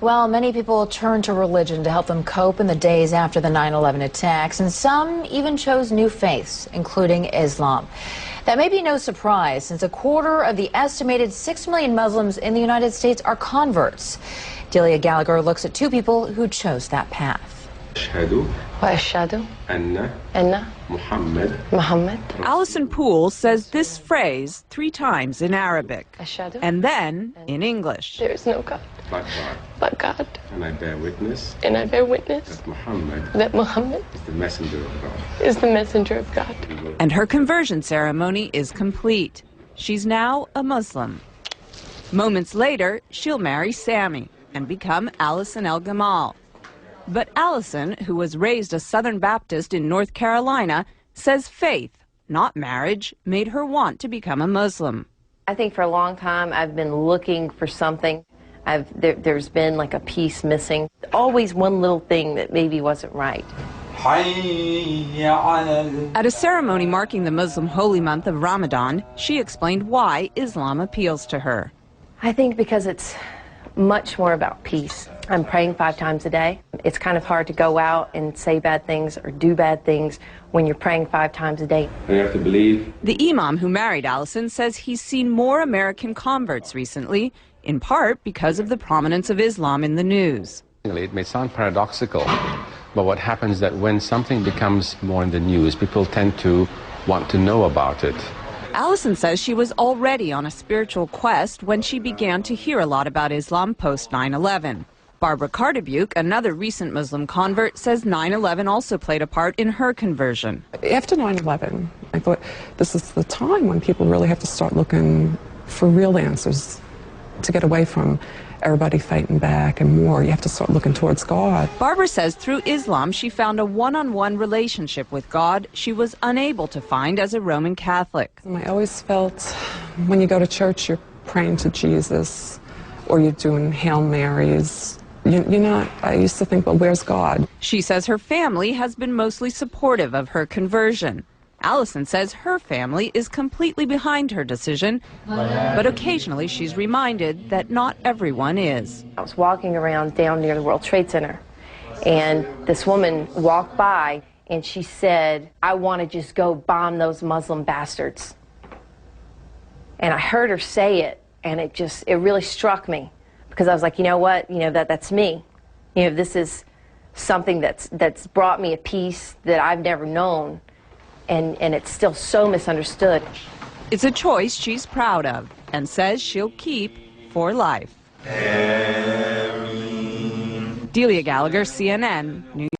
Well, many people turned to religion to help them cope in the days after the 9/11 attacks, and some even chose new faiths, including Islam. That may be no surprise, since a quarter of the estimated 6 million Muslims in the United States are converts. Delia Gallagher looks at two people who chose that path. وأشهد أن محمد. Allison Poole says this phrase 3 times in Arabic أشهد and then in English. There is no God but God. And I bear witness That Muhammad is the messenger of God. is the messenger of God. And her conversion ceremony is complete. She's now a Muslim. Moments later, she'll marry Sammy and become Allison El Gamal. But Allison, who was raised a Southern Baptist in North Carolina, says faith, not marriage, made her want to become a Muslim. I think for a long time I've been looking for something. There's been like a piece missing. Always one little thing that maybe wasn't right. At a ceremony marking the Muslim holy month of Ramadan, she explained why Islam appeals to her. I think because it's much more about peace. I'm praying 5 times a day. It's kind of hard to go out and say bad things or do bad things when you're praying 5 times a day. And you have to believe. The imam who married Allison says he's seen more American converts recently, in part because of the prominence of Islam in the news. It may sound paradoxical, but what happens is that when something becomes more in the news, people tend to want to know about it. Allison says she was already on a spiritual quest when she began to hear a lot about Islam post 9/11. Barbara Cardebuke, another recent Muslim convert, says 9/11 also played a part in her conversion. After 9/11, I thought this is the time when people really have to start looking for real answers to get away from everybody fighting back and war. You have to start looking towards God. Barbara says through Islam she found a one-on-one relationship with God she was unable to find as a Roman Catholic. I always felt when you go to church you're praying to Jesus or you're doing Hail Marys. You're not, I used to think, well, where's God? She says her family has been mostly supportive of her conversion. Allison says her family is completely behind her decision, but occasionally she's reminded that not everyone is. I was walking around down near the World Trade Center, and this woman walked by, and she said, "I want to just go bomb those Muslim bastards." And I heard her say it, and it really struck me, because I was like, you know what, that's me. This is something that's brought me a peace that I've never known. And it's still so misunderstood. It's a choice she's proud of and says she'll keep for life. Delia Gallagher, CNN News.